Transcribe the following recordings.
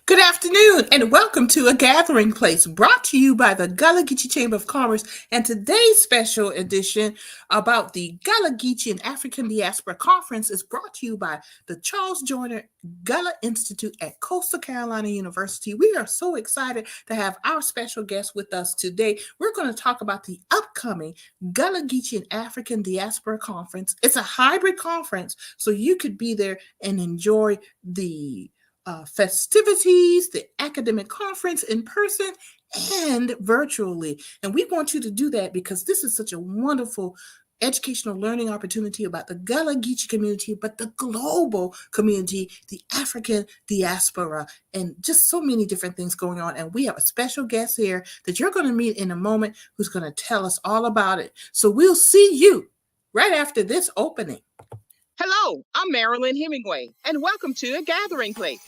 Good afternoon and welcome to A Gathering Place brought to you by the Gullah Geechee Chamber of Commerce and today's special edition about the Gullah Geechee and African Diaspora Conference is brought to you by the Charles Joyner Gullah Institute at Coastal Carolina University. We are so excited to have our special guest with us today. We're going to talk about the upcoming Gullah Geechee and African Diaspora Conference. It's a hybrid conference, so you could be there and enjoy the festivities, the academic conference in person and virtually. And we want you to do that because this is such a wonderful educational learning opportunity about the Gullah Geechee community, but the global community, the African diaspora, and just so many different things going on. And we have a special guest here that you're going to meet in a moment who's going to tell us all about it. So we'll see you right after this opening. Hello, I'm Marilyn Hemingway, and welcome to A Gathering Place.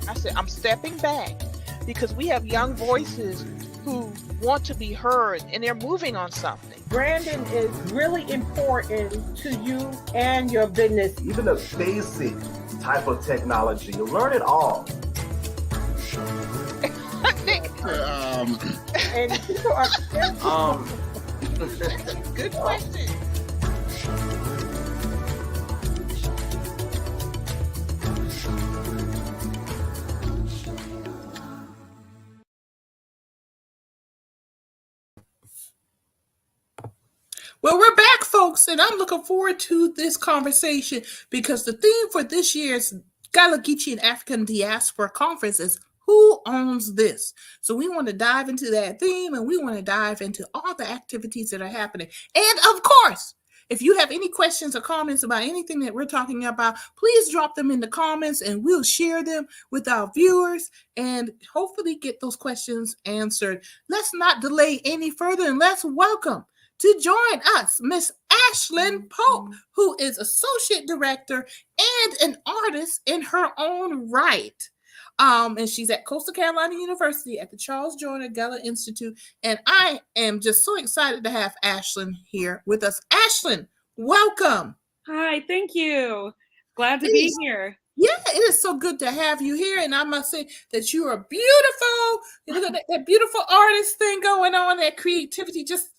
I said, I'm stepping back because we have young voices who want to be heard, and they're moving on something. Branding is really important to you and your business. Even a basic type of technology, you learn it all. And people are Good question. Well, we're back, folks, and I'm looking forward to this conversation because the theme for this year's Gullah Geechee and African Diaspora Conference is Who Owns This? So we want to dive into that theme, and we want to dive into all the activities that are happening. And of course, if you have any questions or comments about anything that we're talking about, please drop them in the comments and we'll share them with our viewers and hopefully get those questions answered. Let's not delay any further and let's welcome to join us, Miss Ashlyn Pope, who is Associate Director and an artist in her own right. And she's at Coastal Carolina University at the Charles Joyner Gullah Institute. And I am just so excited to have Ashlyn here with us. Ashlyn, welcome. Hi, thank you. Glad to be here. Yeah, it is so good to have you here. And I must say that you are beautiful. You look at that beautiful artist thing going on, that creativity, just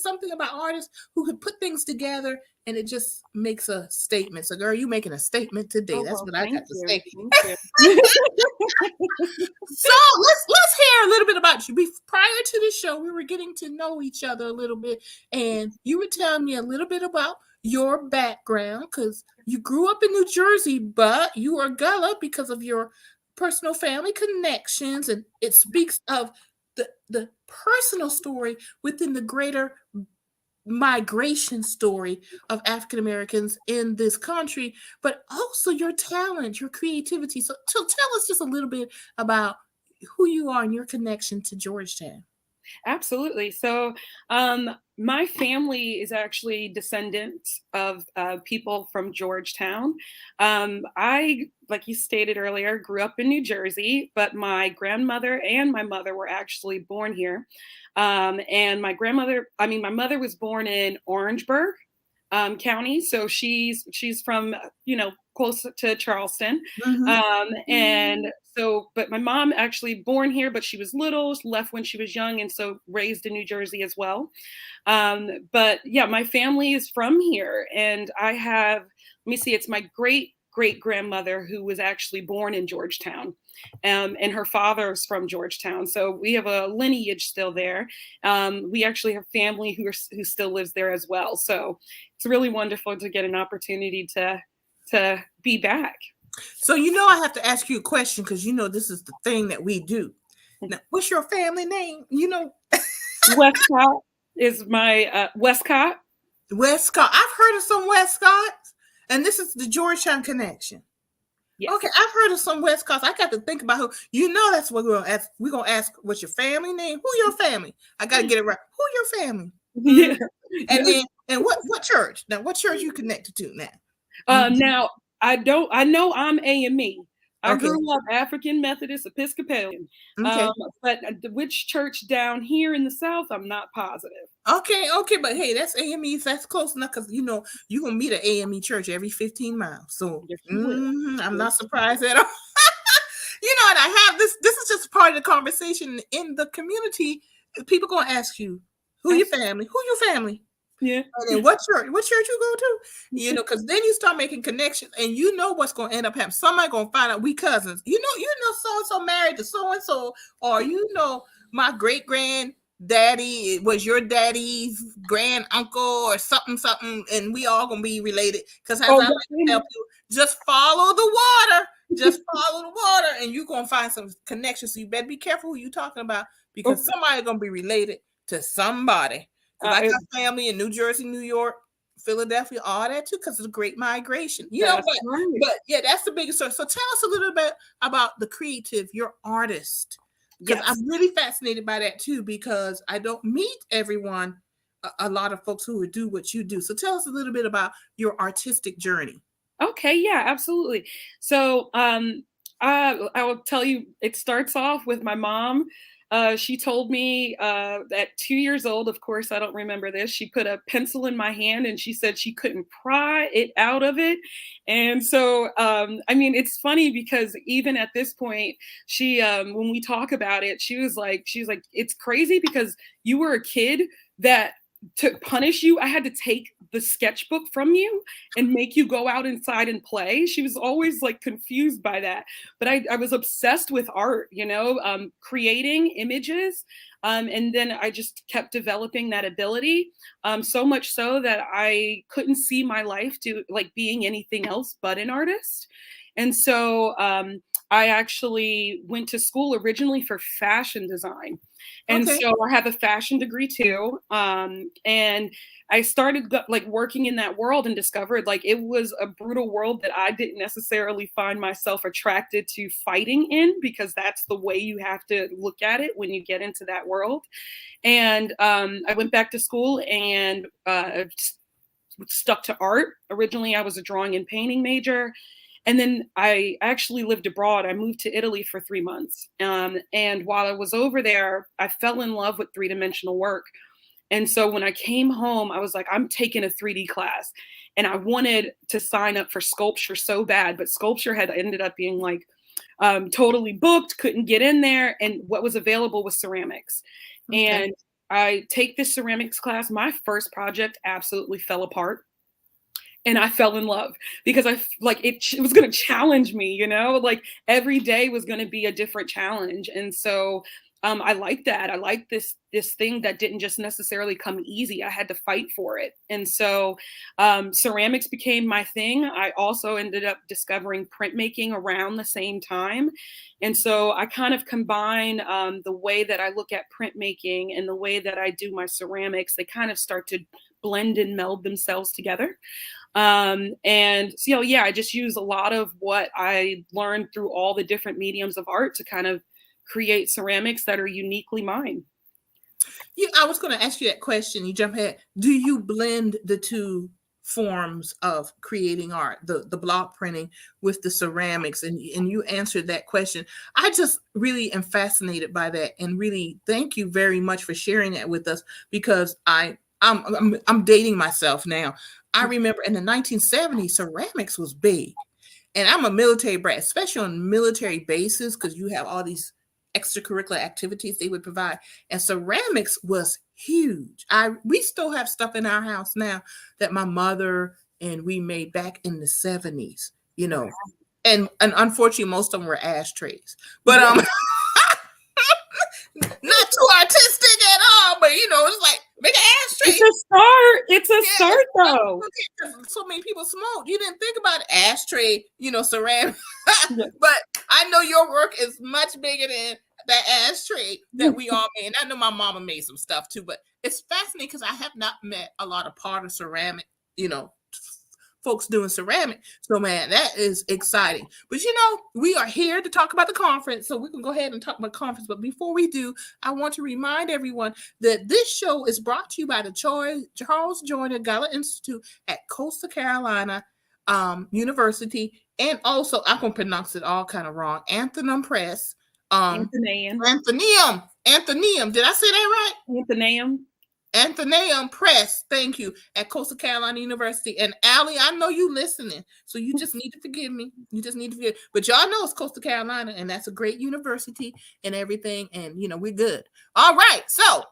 something about artists who could put things together and it just makes a statement. So, girl, you making a statement today. That's what I got to say. So let's hear a little bit about you. Prior to the show, we were getting to know each other a little bit, and you were telling me a little bit about your background because you grew up in New Jersey, but you are Gullah because of your personal family connections, and it speaks of the personal story within the greater migration story of African Americans in this country, but also your talent, your creativity. So tell us just a little bit about who you are and your connection to Georgetown. Absolutely. So my family is actually descendants of people from Georgetown. I, like you stated earlier, grew up in New Jersey, but my grandmother and my mother were actually born here. And my mother was born in Orangeburg County. So she's from, close to Charleston. And so, but my mom actually born here, but she was little, left when she was young, and so raised in New Jersey as well. But yeah, my family is from here, and I have, it's my great grandmother who was actually born in Georgetown, and her father's from Georgetown. So we have a lineage still there. We actually have family who still lives there as well. So it's really wonderful to get an opportunity to be back. So I have to ask you a question because this is the thing that we do. Now, what's your family name? Westcott is my Westcott. Westcott. I've heard of some Westcotts, and this is the Georgetown connection. Yes. Okay, I've heard of some Westcotts. I got to think about who. That's what we're gonna ask. We're gonna ask, what's your family name? Who your family? I gotta get it right. Who your family? Yeah. And what church? Now, what church you connected to now? Now I know I'm AME. I grew up African Methodist Episcopalian. Okay. But which church down here in the South, I'm not positive. Okay, but hey, that's AME. That's close enough because you're gonna meet an AME church every 15 miles. So I'm not surprised at all. on, I have this. This is just part of the conversation in the community. People gonna ask you, who your family? Who your family? Yeah. And then what church you go to? You know, because then you start making connections, and you know what's going to end up happening. Somebody going to find out we cousins. You know, so and so married to so and so, or you know, my great granddaddy was your daddy's grand uncle, or something, and we all gonna be related. Because as I like to tell people, just follow the water. Just follow the water, and you're gonna find some connections. So you better be careful who you're talking about, because somebody gonna be related to somebody. I got family in New Jersey, New York, Philadelphia, all that too, because of the Great Migration. You know, but yeah, that's the biggest source. So tell us a little bit about the creative, your artist, because I'm really fascinated by that too, because I don't meet everyone, a lot of folks who would do what you do. So tell us a little bit about your artistic journey. Okay, yeah, absolutely. So I will tell you, it starts off with my mom. She told me at 2 years old, of course, I don't remember this, she put a pencil in my hand and she said she couldn't pry it out of it. And so, I mean, it's funny because even at this point, she, when we talk about it, she was like, it's crazy because you were a kid that to punish you, I had to take the sketchbook from you and make you go out inside and play. She was always like confused by that. But I was obsessed with art, you know, creating images. And then I just kept developing that ability, so much so that I couldn't see my life being anything else but an artist. And so I actually went to school originally for fashion design. And so I have a fashion degree too. And I started working in that world and discovered like it was a brutal world that I didn't necessarily find myself attracted to fighting in, because that's the way you have to look at it when you get into that world. And I went back to school and stuck to art. Originally, I was a drawing and painting major. And then I actually lived abroad. I moved to Italy for 3 months. And while I was over there, I fell in love with three-dimensional work. And so when I came home, I was like, I'm taking a 3D class. And I wanted to sign up for sculpture so bad, but sculpture had ended up being like totally booked, couldn't get in there. And what was available was ceramics. And I take this ceramics class. My first project absolutely fell apart. And I fell in love because it was going to challenge me, you know, like every day was going to be a different challenge. And so I like that. I like this thing that didn't just necessarily come easy. I had to fight for it. And so ceramics became my thing. I also ended up discovering printmaking around the same time. And so I kind of combine the way that I look at printmaking and the way that I do my ceramics. They kind of start to blend and meld themselves together. And so, yeah, I just use a lot of what I learned through all the different mediums of art to kind of create ceramics that are uniquely mine. Yeah, I was going to ask you that question. You jump ahead. Do you blend the two forms of creating art, the block printing with the ceramics? And you answered that question. I just really am fascinated by that, and really thank you very much for sharing that with us, because I'm dating myself now. I remember in the 1970s, ceramics was big. And I'm a military brat, especially on military bases, because you have all these extracurricular activities they would provide. And ceramics was huge. We still have stuff in our house now that my mother and we made back in the 70s, you know. And unfortunately, most of them were ashtrays. But not too artistic at all, but you know, it's like make an ashtray. It's a start. It's a start, though. So many people smoke. You didn't think about ashtray, you know, ceramic. But I know your work is much bigger than that ashtray that we all made. And I know my mama made some stuff too, but it's fascinating because I have not met a lot of part of ceramic, you know, folks doing ceramic. So man, that is exciting. But you know, we are here to talk about the conference, so we can go ahead and talk about the conference. But before we do, I want to remind everyone that this show is brought to you by the Charles Joyner Gullah Institute at Coastal Carolina University, and also I'm gonna pronounce it all kind of wrong. Athenaeum Press. Athenaeum. Did I say that right? Athenaeum. Athenaeum Press, thank you, at Coastal Carolina University. And Allie, I know you listening, so you just need to forgive me. You just need to forgive. But y'all know it's Coastal Carolina, and that's a great university and everything. And, you know, we're good. All right, so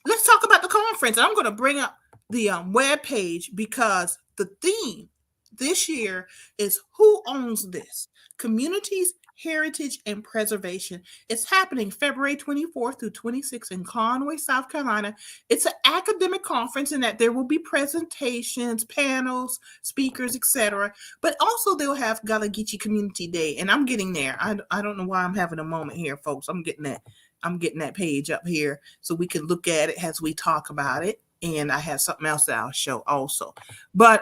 let's talk about the conference. I'm going to bring up the web page because the theme this year is Who Owns This? Communities, Heritage, and Preservation. It's happening February 24th through 26th in Conway, South Carolina. It's an academic conference in that there will be presentations, panels, speakers, etc. But also they'll have Gullah Geechee Community Day, and I'm getting there. I don't know why I'm having a moment here, folks. I'm getting that page up here so we can look at it as we talk about it. And I have something else that I'll show also. But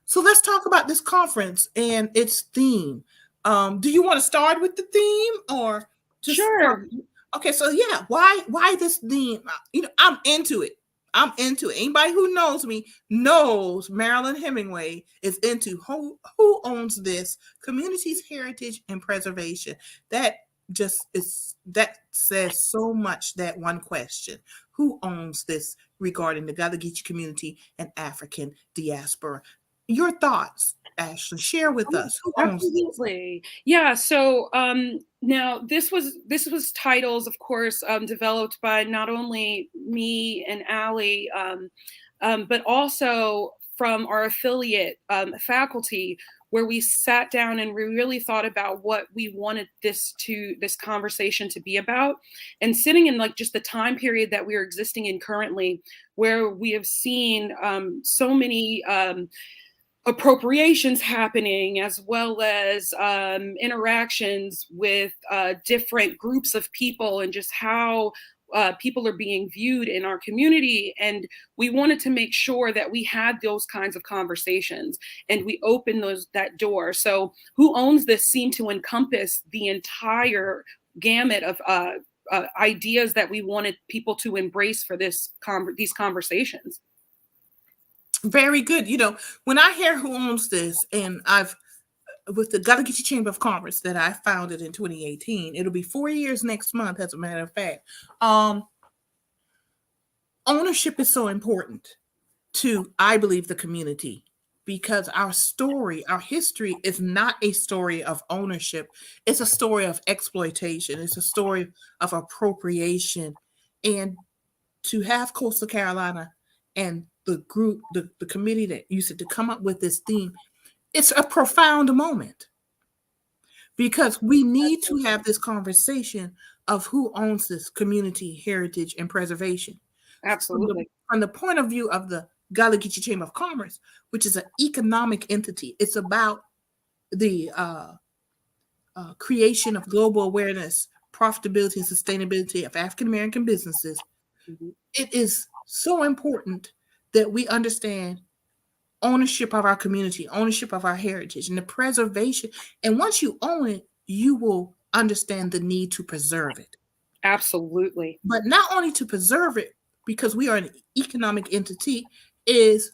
so let's talk about this conference and its theme. Do you want to start with the theme or just Sure. Okay, so yeah, why this theme? You know, I'm into it. Anybody who knows me knows Marilyn Hemingway is into who owns this? Communities, heritage, and preservation. That says so much, that one question. Who owns this regarding the Gullah Geechee community and African diaspora? Your thoughts, Ashley, share with us. Who owns this? Absolutely. Yeah. So now this was titles, of course, developed by not only me and Allie, but also from our affiliate faculty, where we sat down and we really thought about what we wanted this conversation to be about, and sitting in like just the time period that we are existing in currently, where we have seen so many appropriations happening, as well as interactions with different groups of people, and just how people are being viewed in our community. And we wanted to make sure that we had those kinds of conversations and we opened that door. So Who Owns This seemed to encompass the entire gamut of ideas that we wanted people to embrace for these conversations. Very good. You know, when I hear Who Owns This, and with the Gullah Geechee Chamber of Commerce that I founded in 2018, it'll be 4 years next month, as a matter of fact. Ownership is so important to, I believe, the community, because our story, our history is not a story of ownership. It's a story of exploitation. It's a story of appropriation. And to have Coastal Carolina and the group, the committee that used it to come up with this theme, it's a profound moment, because we need to have this conversation of who owns this community, heritage, and preservation. Absolutely. From the point of view of the Gullah Geechee Chamber of Commerce, which is an economic entity, it's about the creation of global awareness, profitability, and sustainability of African American businesses. Mm-hmm. It is so important that we understand ownership of our community, ownership of our heritage, and the preservation. And once you own it, you will understand the need to preserve it. Absolutely. But not only to preserve it, because we are an economic entity, is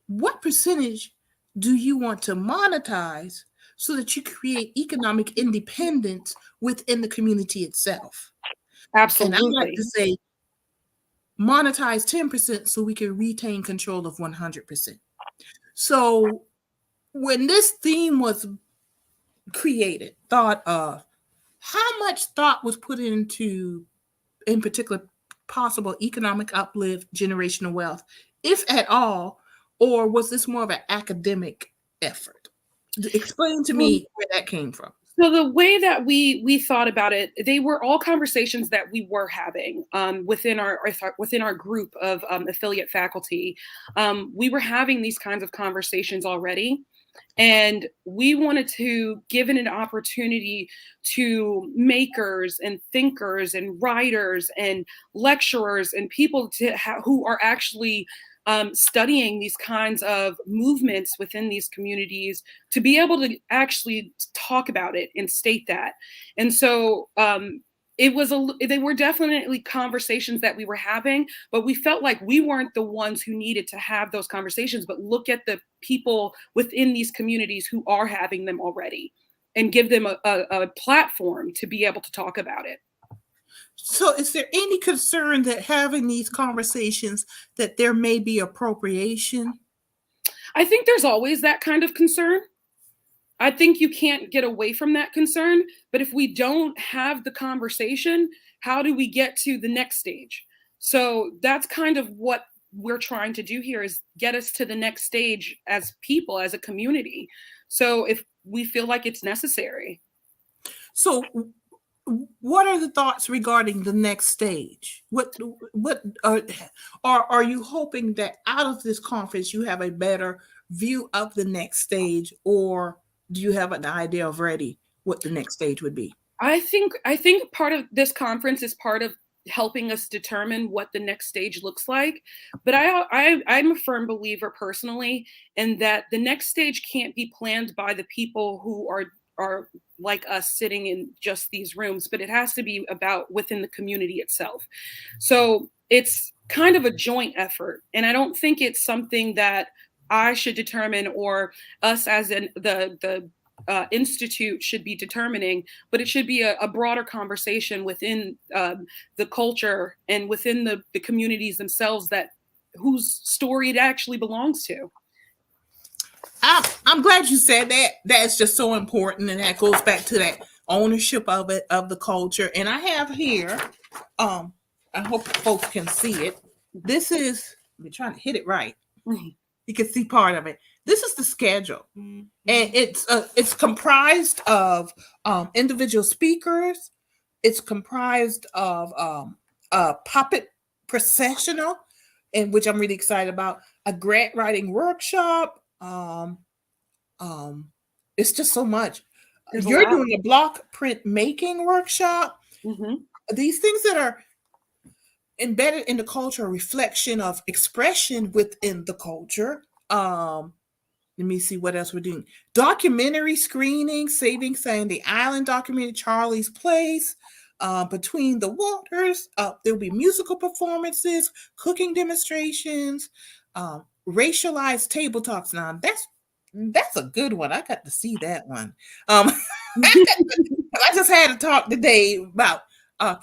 what percentage do you want to monetize so that you create economic independence within the community itself? Absolutely. And I like to say, monetize 10% so we can retain control of 100%. So when this theme was created, thought of, how much thought was put into, in particular, possible economic uplift, generational wealth, if at all, or was this more of an academic effort? Explain to me where that came from. So the way that we thought about it, they were all conversations that we were having within our group of affiliate faculty. We were having these kinds of conversations already, and we wanted to give it an opportunity to makers and thinkers and writers and lecturers and people who are actually studying these kinds of movements within these communities, to be able to actually talk about it and state that. And so they were definitely conversations that we were having, but we felt like we weren't the ones who needed to have those conversations, but look at the people within these communities who are having them already and give them a platform to be able to talk about it. So is there any concern that having these conversations that there may be appropriation? I think there's always that kind of concern. I think you can't get away from that concern, but if we don't have the conversation, how do we get to the next stage? So that's kind of what we're trying to do here, is get us to the next stage as people, as a community. So if we feel like it's necessary. So what are the thoughts regarding the next stage? What are you hoping that out of this conference you have a better view of the next stage, or do you have an idea already what the next stage would be? I think part of this conference is part of helping us determine what the next stage looks like. But I'm a firm believer personally in that the next stage can't be planned by the people who are like us sitting in just these rooms, but it has to be about within the community itself. So it's kind of a joint effort. And I don't think it's something that I should determine, or us as the institute should be determining, but it should be a broader conversation within the culture and within the communities themselves that whose story it actually belongs to. I'm glad you said that. That's just so important, and that goes back to that ownership of it, of the culture. And I have here, I hope folks can see it. This is, let me try to hit it right. You can see part of it. This is the schedule, and it's comprised of individual speakers. It's comprised of a puppet processional, in which I'm really excited about, a grant writing workshop. It's just so much. You're doing a block print making workshop. Mm-hmm. These things that are embedded in the culture, a reflection of expression within the culture. Let me see what else we're doing. Documentary screening, Saving Sandy Island documentary, Charlie's Place, Between the Waters. There'll be musical performances, cooking demonstrations, racialized table talks. Now that's a good one. I got to see that one. I just had a talk today about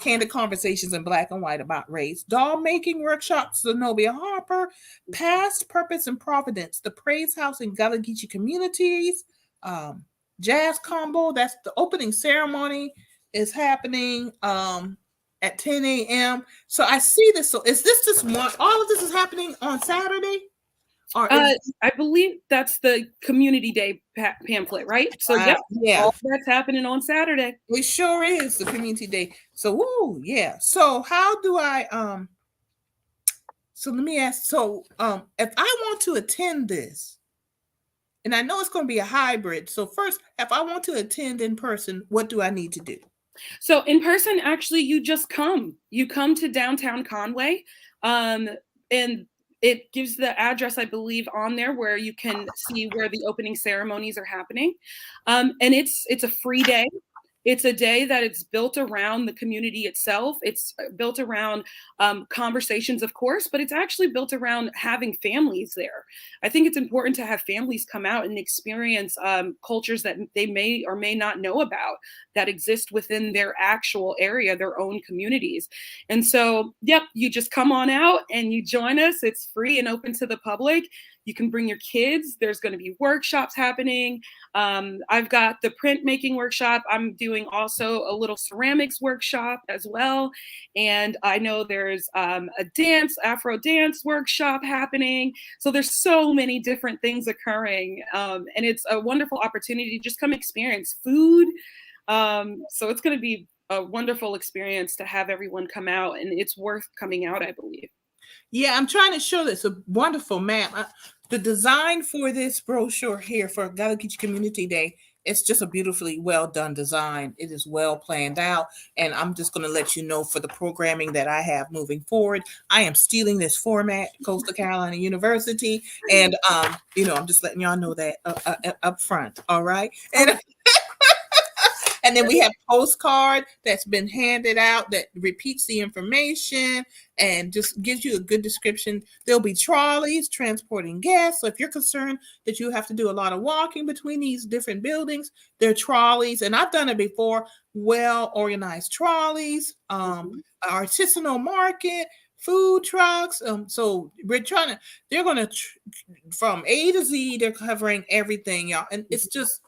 candid conversations in Black and White about race, doll making workshops, Zenobia Harper, Past Purpose and Providence, the Praise House in Gullah Geechee communities, jazz combo. That's the opening ceremony is happening at 10 a.m. So I see this. So is this one? All of this is happening on Saturday? Or I believe that's the community day pamphlet, right? So yeah, all that's happening on Saturday. It sure is the community day. So yeah. So how do I so let me ask, so if I want to attend this, and I know it's going to be a hybrid. So first, if I want to attend in person, what do I need to do? So in person, actually, you just come. You come to downtown Conway, and it gives the address, I believe, on there where you can see where the opening ceremonies are happening. And it's a free day. It's a day that it's built around the community itself. It's built around conversations, of course, but it's actually built around having families there. I think it's important to have families come out and experience cultures that they may or may not know about that exist within their actual area, their own communities. And so, yep, you just come on out and you join us. It's free and open to the public. You can bring your kids. There's going to be workshops happening. I've got the printmaking workshop. I'm doing also a little ceramics workshop as well. And I know there's a Afro dance workshop happening. So there's so many different things occurring. And it's a wonderful opportunity to just come experience food. So it's going to be a wonderful experience to have everyone come out, and it's worth coming out, I believe. Yeah, I'm trying to show this, a wonderful map. The design for this brochure here for Gullah Geechee Community Day, it's just a beautifully well done design. It is well planned out. And I'm just going to let you know for the programming that I have moving forward, I am stealing this format, Coastal Carolina University. And, I'm just letting y'all know that up front. All right. And And then we have postcard that's been handed out that repeats the information and just gives you a good description. There'll be trolleys transporting guests. So if you're concerned that you have to do a lot of walking between these different buildings, there are trolleys, and I've done it before. Well organized trolleys, artisanal market, food trucks. So they're going to from A to Z, they're covering everything, y'all. And it's just,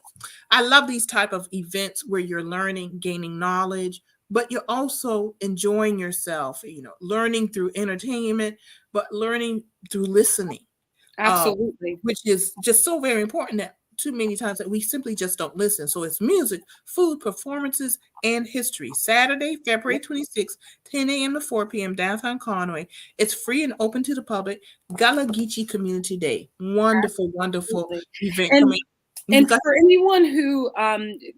I love these type of events where you're learning, gaining knowledge, but you're also enjoying yourself, learning through entertainment, but learning through listening. Absolutely. Which is just so very important that too many times that we simply just don't listen. So it's music, food, performances, and history. Saturday, February 26th, 10 a.m. to 4 p.m. downtown Conway. It's free and open to the public. Gullah Geechee Community Day. Wonderful, wonderful event coming. And for anyone who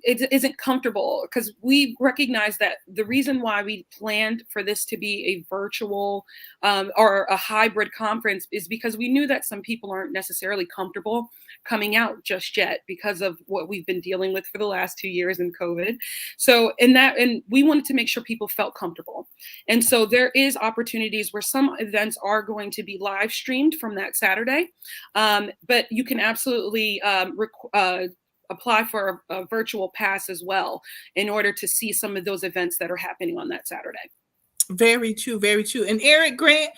isn't comfortable, because we recognize that the reason why we planned for this to be a virtual or a hybrid conference is because we knew that some people aren't necessarily comfortable coming out just yet because of what we've been dealing with for the last 2 years in COVID. So and we wanted to make sure people felt comfortable. And so there is opportunities where some events are going to be live streamed from that Saturday, but you can absolutely apply for a virtual pass as well in order to see some of those events that are happening on that Saturday. Very true, very true. And Eric Grant,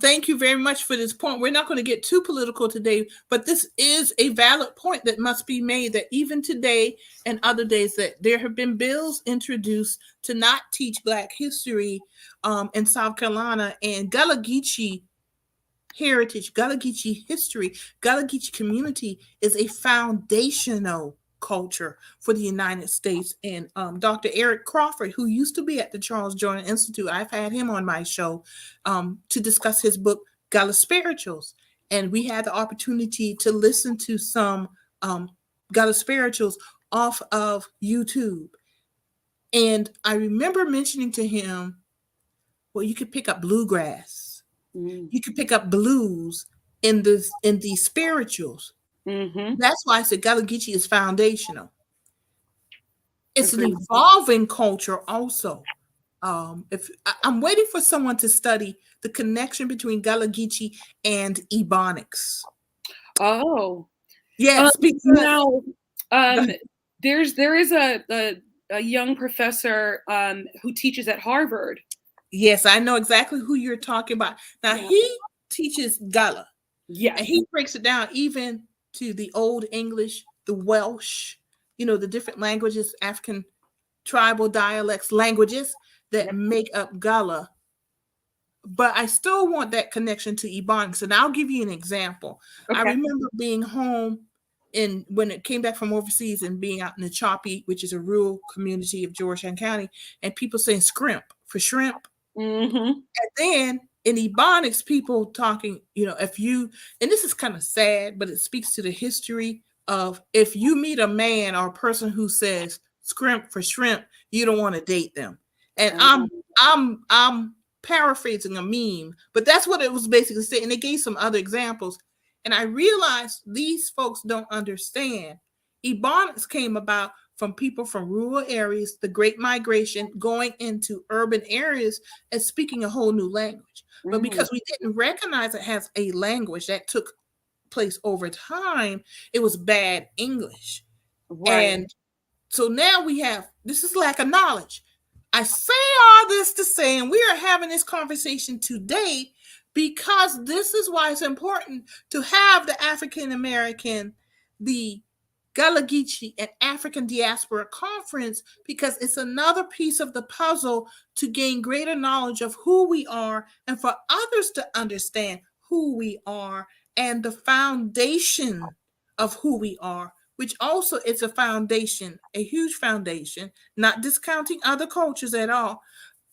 thank you very much for this point. We're not going to get too political today, but this is a valid point that must be made, that even today and other days that there have been bills introduced to not teach Black history in South Carolina, and Gullah Geechee heritage, Gullah Geechee history, Gullah Geechee community is a foundational culture for the United States. And Dr. Eric Crawford, who used to be at the Charles Joiner Institute, I've had him on my show to discuss his book, Gullah Spirituals. And we had the opportunity to listen to some Gullah Spirituals off of YouTube. And I remember mentioning to him, well, you could pick up bluegrass. You can pick up blues in these spirituals. That's why I said Gullah Geechee is foundational. It's an evolving culture also. If I'm waiting for someone to study the connection between Gullah Geechee and Ebonics. Oh, yes. Now, there is a young professor who teaches at Harvard. Yes, I know exactly who you're talking about. Now, he teaches Gullah. Yeah. And he breaks it down even to the Old English, the Welsh, the different languages, African tribal dialects, languages that make up Gullah. But I still want that connection to Ebonics. And I'll give you an example. Okay. I remember being home when it came back from overseas and being out in the Choppy, which is a rural community of Georgetown County, and people saying scrimp for shrimp. And then in Ebonics, people talking, if you, and this is kind of sad, but it speaks to the history of, if you meet a man or a person who says scrimp for shrimp, you don't want to date them. And I'm paraphrasing a meme, but that's what it was basically saying. And they gave some other examples. And I realized these folks don't understand. Ebonics came about from people from rural areas, the Great Migration, going into urban areas and speaking a whole new language. But because we didn't recognize it as a language that took place over time, it was bad English. Right. And so now this is lack of knowledge. I say all this to say, and we are having this conversation today because this is why it's important to have the African American, the Gullah Geechee and African Diaspora Conference, because it's another piece of the puzzle to gain greater knowledge of who we are and for others to understand who we are and the foundation of who we are, which also is a foundation, a huge foundation, not discounting other cultures at all,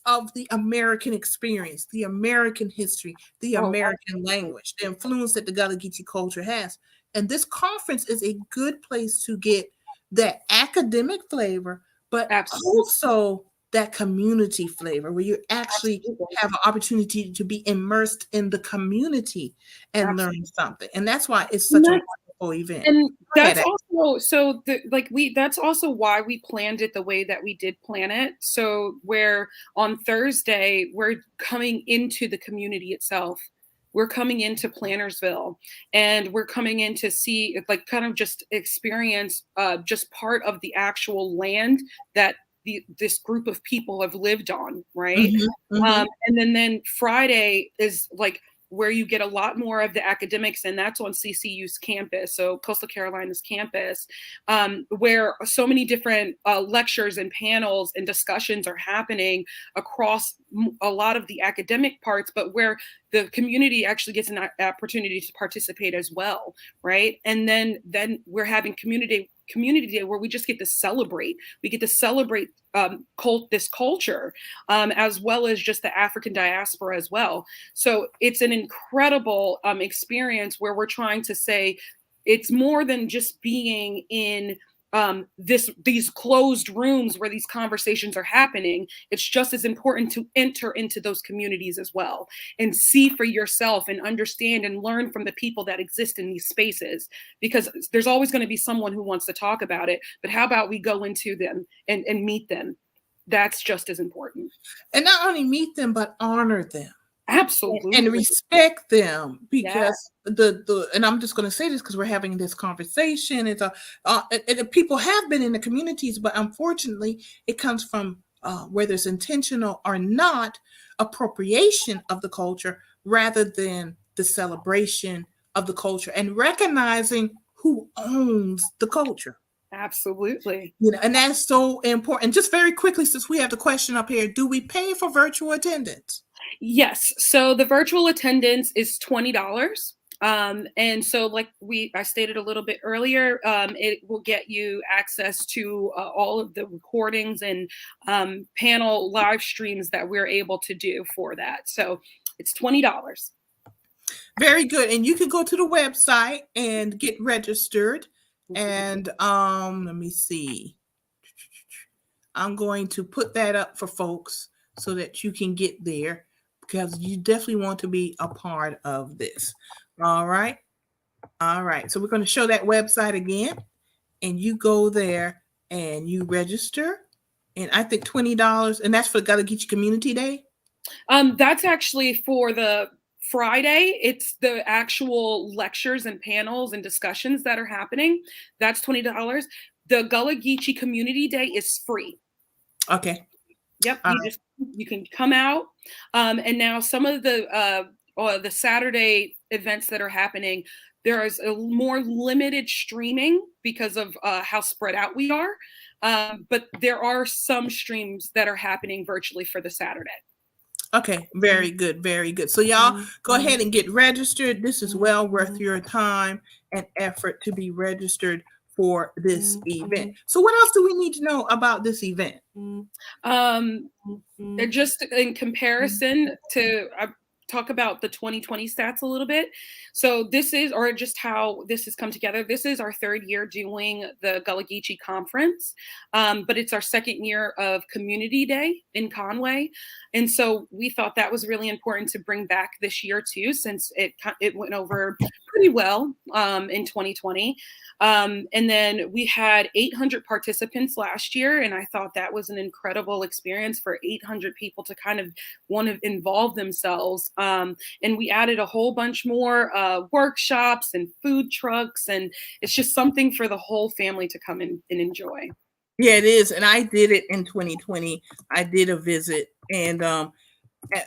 of the American experience, the American history, the American language, the influence that the Gullah Geechee culture has. And this conference is a good place to get that academic flavor, but also that community flavor where you actually have an opportunity to be immersed in the community and learn something. And that's why it's such a wonderful event. And Go ahead, that's also so that's also why we planned it the way that we did plan it. So where on Thursday we're coming into the community itself. We're coming into Plannersville, and we're coming in to see, like, kind of just experience just part of the actual land that this group of people have lived on, right? And then Friday is like where you get a lot more of the academics, and that's on CCU's campus, so Coastal Carolina's campus, where so many different lectures and panels and discussions are happening across a lot of the academic parts, but where the community actually gets an opportunity to participate as well, right? And then we're having community day where we just get to celebrate. We get to celebrate this culture, as well as just the African diaspora as well. So it's an incredible experience where we're trying to say it's more than just being in these closed rooms where these conversations are happening. It's just as important to enter into those communities as well and see for yourself and understand and learn from the people that exist in these spaces, because there's always going to be someone who wants to talk about it, but how about we go into them and meet them? That's just as important. And not only meet them, but honor them. Absolutely. And respect them, because and I'm just going to say this because we're having this conversation. It's people have been in the communities, but unfortunately it comes from whether it's intentional or not, appropriation of the culture rather than the celebration of the culture and recognizing who owns the culture. Absolutely. And that's so important. Just very quickly, since we have the question up here, do we pay for virtual attendance? Yes. So the virtual attendance is $20. And so like I stated a little bit earlier, it will get you access to all of the recordings and panel live streams that we're able to do for that. So it's $20. Very good. And you can go to the website and get registered. And let me see. I'm going to put that up for folks so that you can get there, because you definitely want to be a part of this. All right. So we're going to show that website again, and you go there and you register. And I think $20, and that's for the Gullah Geechee Community Day. That's actually for the Friday. It's the actual lectures and panels and discussions that are happening. That's $20. The Gullah Geechee Community Day is free. Okay. Yep. You can come out. And now some of the Saturday events that are happening, there is a more limited streaming because of how spread out we are. But there are some streams that are happening virtually for the Saturday. Okay, very good, very good. So y'all go ahead and get registered. This is well worth your time and effort to be registered for this event. So what else do we need to know about this event? Just in comparison to talk about the 2020 stats a little bit. So this is, or just how this has come together. This is our third year doing the Gullah Geechee conference, but it's our second year of Community Day in Conway. And so we thought that was really important to bring back this year too, since it went over pretty well in 2020. And then we had 800 participants last year, and I thought that was an incredible experience for 800 people to kind of want to involve themselves. And we added a whole bunch more workshops and food trucks, and it's just something for the whole family to come in and enjoy. Yeah, it is. And I did it in 2020. I did a visit, and I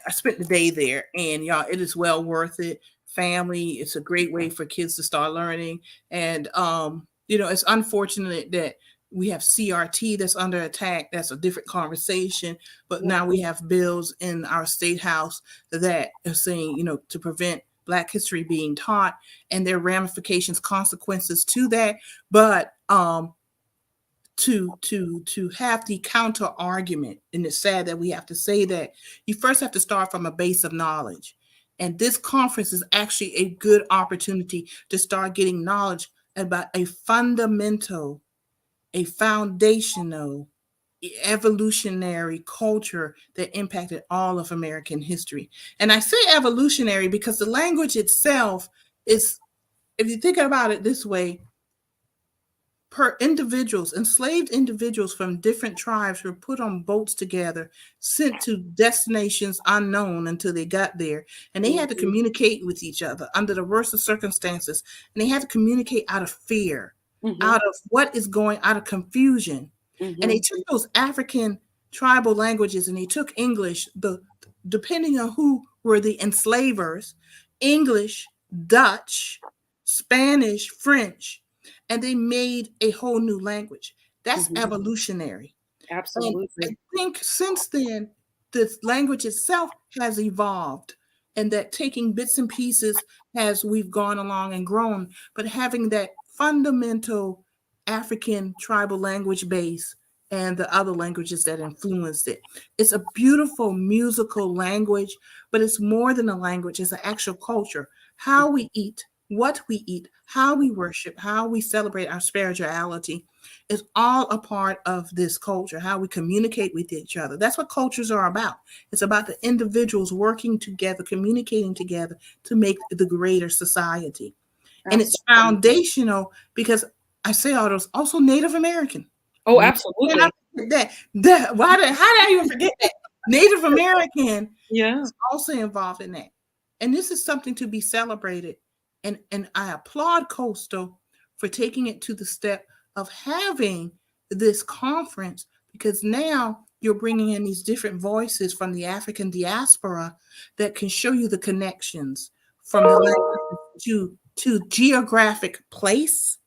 spent the day there, and y'all, it is well worth it. Family, it's a great way for kids to start learning. And it's unfortunate that we have CRT that's under attack. That's a different conversation. But now we have bills in our state house that are saying, to prevent Black history being taught, and there are ramifications, consequences to that. But to have the counter argument, and it's sad that we have to say that, you first have to start from a base of knowledge. And this conference is actually a good opportunity to start getting knowledge about a foundational, evolutionary culture that impacted all of American history. And I say evolutionary because the language itself is if you think about it this way, enslaved individuals from different tribes were put on boats together, sent to destinations unknown until they got there. And they had to communicate with each other under the worst of circumstances. And they had to communicate out of fear, out of out of confusion. And they took those African tribal languages and they took English, depending on who were the enslavers, English, Dutch, Spanish, French, and they made a whole new language. That's evolutionary. Absolutely. And I think since then, the language itself has evolved, and that taking bits and pieces as we've gone along and grown, but having that fundamental African tribal language base and the other languages that influenced it. It's a beautiful musical language, but it's more than a language. It's an actual culture. How we eat, what we eat, how we worship, how we celebrate our spirituality is all a part of this culture, how we communicate with each other. That's what cultures are about. It's about the individuals working together, communicating together to make the greater society. Absolutely. And it's foundational because I say all those, also Native American. Oh, absolutely. How did I even forget that? Native American is also involved in that. And this is something to be celebrated. And I applaud Coastal for taking it to the step of having this conference, because now you're bringing in these different voices from the African diaspora that can show you the connections from the language to geographic place,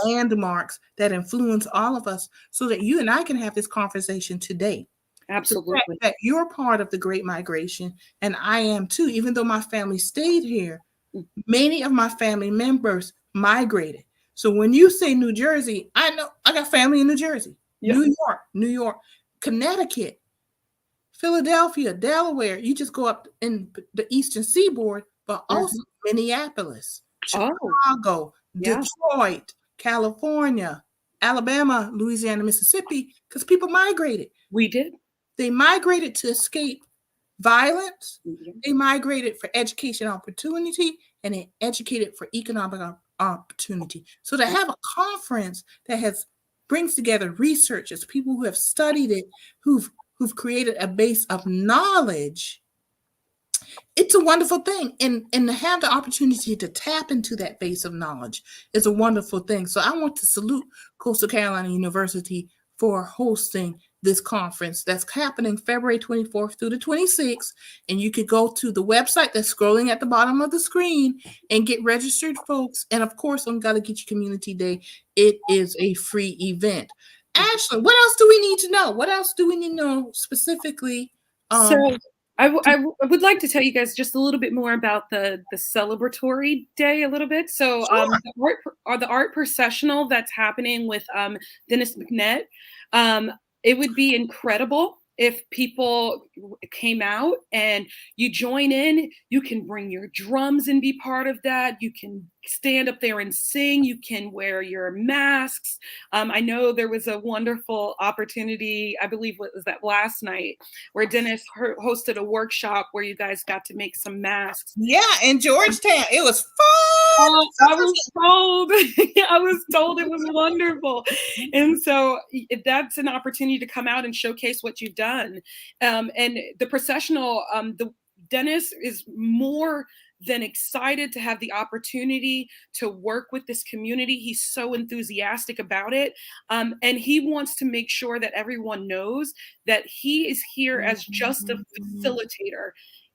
landmarks that influence all of us, so that you and I can have this conversation today. Absolutely. The fact that you're part of the Great Migration, and I am too, even though my family stayed here. Many of my family members migrated. So when you say New Jersey, I know I got family in New Jersey, New York, Connecticut, Philadelphia, Delaware. You just go up in the Eastern Seaboard, but also Minneapolis, Chicago, Detroit, California, Alabama, Louisiana, Mississippi, because people migrated. We did. They migrated to escape violence. They migrated for education opportunity, and they educated for economic opportunity. So to have a conference that brings together researchers, people who have studied it, who've created a base of knowledge, it's a wonderful thing. And to have the opportunity to tap into that base of knowledge is a wonderful thing. So I want to salute Coastal Carolina University for hosting this conference that's happening February 24th through the 26th. And you could go to the website that's scrolling at the bottom of the screen and get registered, folks. And of course, on Gullah Geechee Community Day, it is a free event. Ashlyn, what else do we need to know? What else do we need to know specifically? So I would like to tell you guys just a little bit more about the celebratory day a little bit. So the art processional that's happening with Dennis McNett, it would be incredible if people came out and you join in. You can bring your drums and be part of that. You can stand up there and sing. You can wear your masks. I know there was a wonderful opportunity, I believe it was that last night, where Dennis hosted a workshop where you guys got to make some masks. Yeah, in Georgetown. It was fun. I was told it was wonderful. And so that's an opportunity to come out and showcase what you've done. And the processional, Dennis is more than excited to have the opportunity to work with this community. He's so enthusiastic about it. And he wants to make sure that everyone knows that he is here as just a facilitator,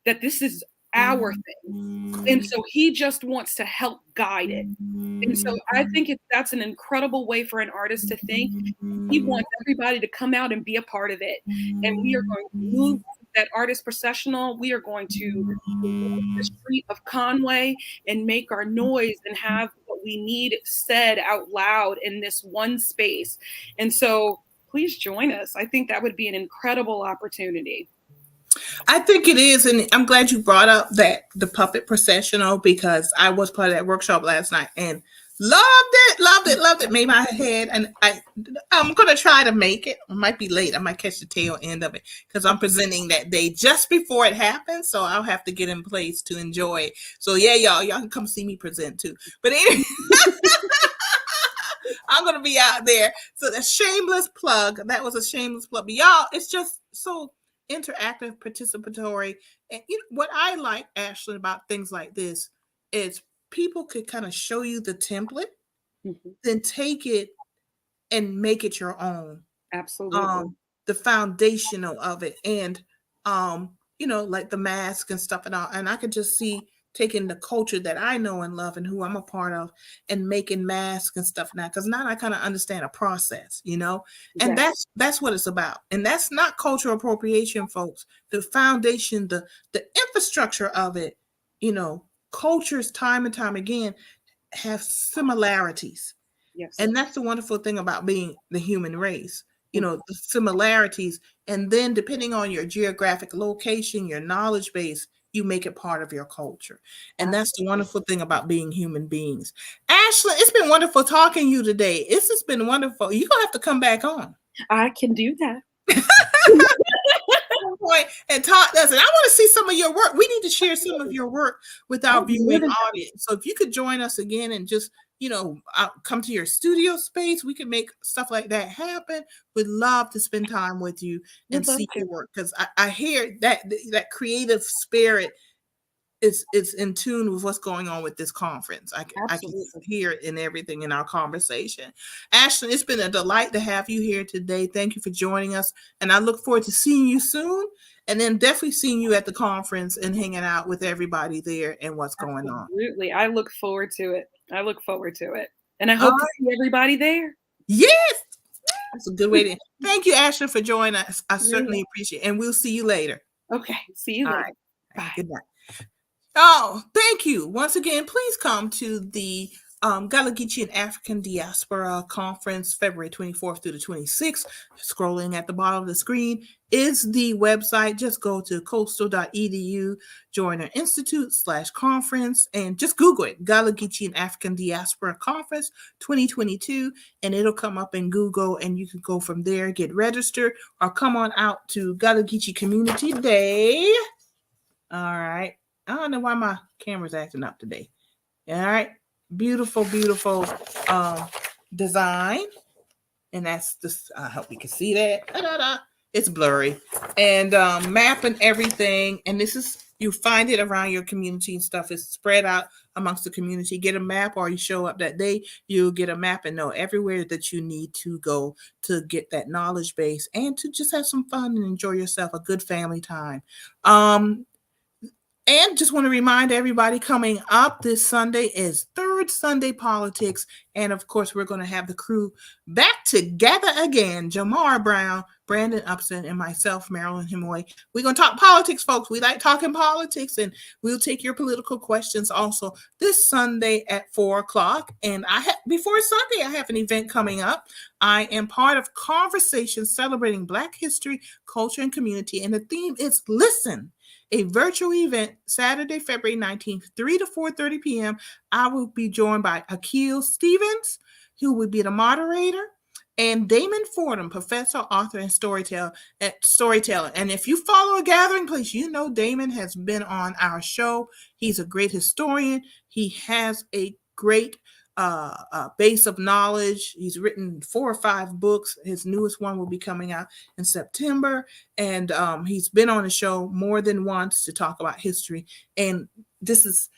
that this is our thing. And so he just wants to help guide it. And so I think that's an incredible way for an artist to think. He wants everybody to come out and be a part of it. And we are going to move that artist processional. We are going to the street of Conway and make our noise and have what we need said out loud in this one space. And so please join us. I think that would be an incredible opportunity. I think it is, and I'm glad you brought up the puppet processional, because I was part of that workshop last night, and Loved it. Made my head, and I'm gonna try to make it. I might be late. I might catch the tail end of it because I'm presenting that day just before it happens. So I'll have to get in place to enjoy it. So yeah, y'all can come see me present too. But anyway, I'm gonna be out there. So the shameless plug. That was a shameless plug. But y'all, it's just so interactive, participatory, and what I like, Ashlyn, about things like this is people could kind of show you the template, then take it and make it your own. Absolutely. The foundational of it, and like the mask and stuff and all. And I could just see taking the culture that I know and love and who I'm a part of and making masks and stuff now, because now I kind of understand a process, and that's what it's about. And that's not cultural appropriation, folks. The foundation, the infrastructure of it, cultures time and time again have similarities. Yes. And that's the wonderful thing about being the human race, the similarities. And then depending on your geographic location, your knowledge base, you make it part of your culture. And that's the wonderful thing about being human beings. Ashlyn, it's been wonderful talking to you today. This has been wonderful. You're going to have to come back on. I can do that. And talk to us. And I want to see some of your work. We need to share some of your work with our viewing audience. So if you could join us again and just come to your studio space, we can make stuff like that happen. We'd love to spend time with you and see your work, because I hear that creative spirit is in tune with what's going on with this conference. I can hear it in everything in our conversation. Ashlyn, it's been a delight to have you here today. Thank you for joining us, and I look forward to seeing you soon, and then definitely seeing you at the conference and hanging out with everybody there and what's going on. Absolutely. I look forward to it. And I hope to see everybody there. Yes. That's a good way to. Thank you, Ashlyn, for joining us. I certainly appreciate it. And we'll see you later. Okay. See you later. Right. Bye. Good night. Oh, thank you. Once again, please come to the Gullah, Geechee and African Diaspora Conference, February 24th through the 26th. Scrolling at the bottom of the screen is the website. Just go to coastal.edu, Joiner Institute/conference, and just Google it, Gullah, Geechee and African Diaspora Conference 2022, and it'll come up in Google, and you can go from there, get registered, or come on out to Gullah Geechee Community Day. All right. I don't know why my camera's acting up today. All right. Beautiful design. And that's just, I hope you can see that. It's blurry. And map and everything. And this is, you find it around your community and stuff. It's spread out amongst the community. Get a map, or you show up that day, you'll get a map and know everywhere that you need to go to get that knowledge base and to just have some fun and enjoy yourself, a good family time. And just want to remind everybody, coming up this Sunday is Third Sunday Politics. And of course, we're going to have the crew back together again. Jamar Brown, Brandon Upson, and myself, Marilyn Hemingway. We're going to talk politics, folks. We like talking politics, and we'll take your political questions also this Sunday at 4:00. And before Sunday, I have an event coming up. I am part of Conversations Celebrating Black History, Culture, and Community. And the theme is Listen. A virtual event Saturday, February 19th, 3 to 4:30 p.m. I will be joined by Akil Stevens, who will be the moderator, and Damon Fordham, professor, author, and storyteller. And if you follow A Gathering Place, you know Damon has been on our show. He's a great historian. He has a great base of knowledge. He's written 4 or 5 books. His newest one will be coming out in September. And he's been on the show more than once to talk about history. And this is,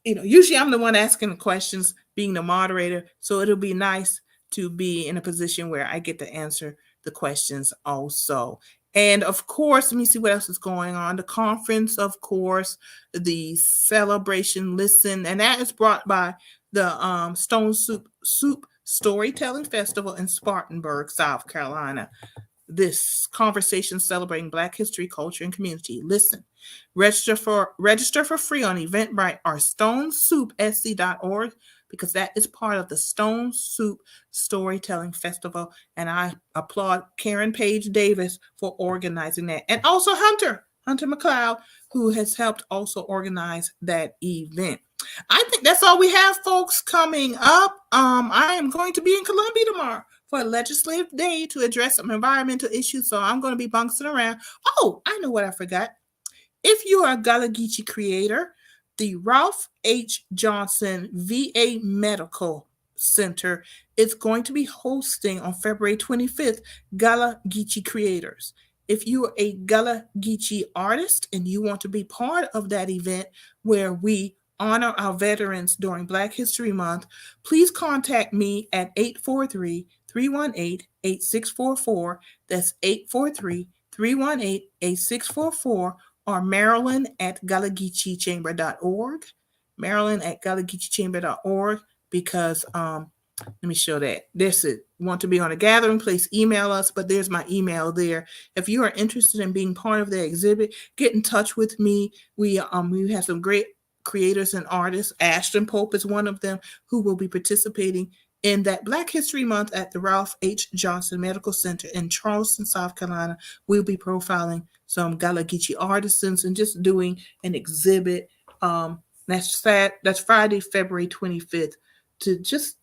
usually I'm the one asking the questions, being the moderator. So it'll be nice to be in a position where I get to answer the questions also. And of course, let me see what else is going on. The conference, of course, the celebration, Listen, and that is brought by the Stone Soup Storytelling Festival in Spartanburg, South Carolina. This conversation celebrating Black history, culture, and community. Listen. Register for free on Eventbrite or stonesoupsc.org, because that is part of the Stone Soup Storytelling Festival. And I applaud Karen Page Davis for organizing that. And also Hunter Hunter McLeod, who has helped also organize that event. I think that's all we have, folks, coming up. I am going to be in Columbia tomorrow for a legislative day to address some environmental issues, so I'm going to be bouncing around. Oh, I know what I forgot. If you are a Gullah Geechee creator, the Ralph H. Johnson VA Medical Center is going to be hosting on February 25th Gullah Geechee creators. If you are a Gullah Geechee artist and you want to be part of that event where we honor our veterans during Black History Month, please contact me at 843-318-8644. That's 843-318-8644, or Marilyn at GullahGeecheeChamber.org. Marilyn at GullahGeecheeChamber.org, because let me show that. This is want to be on a gathering place, email us, but there's my email there. If you are interested in being part of the exhibit, get in touch with me. We have some great creators and artists. Ashlyn Pope is one of them, who will be participating in that Black History Month at the Ralph H. Johnson Medical Center in Charleston, South Carolina. We'll be profiling some Gullah Geechee artisans and just doing an exhibit. That's Friday, February 25th, to just,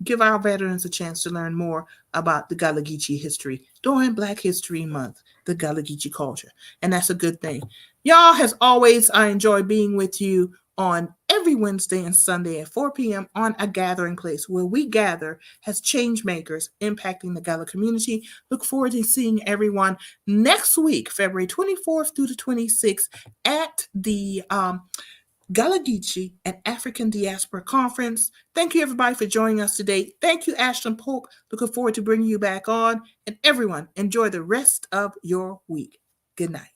give our veterans a chance to learn more about the Gullah Geechee history during Black History Month, the Gullah Geechee culture. And that's a good thing. Y'all, as always, I enjoy being with you on every Wednesday and Sunday at 4 p.m. on A Gathering Place, where we gather as change makers impacting the Gullah community. Look forward to seeing everyone next week, February 24th through the 26th, at the Gullah Geechee and African Diaspora Conference. Thank you, everybody, for joining us today. Thank you, Ashlyn Pope. Looking forward to bringing you back on. And everyone, enjoy the rest of your week. Good night.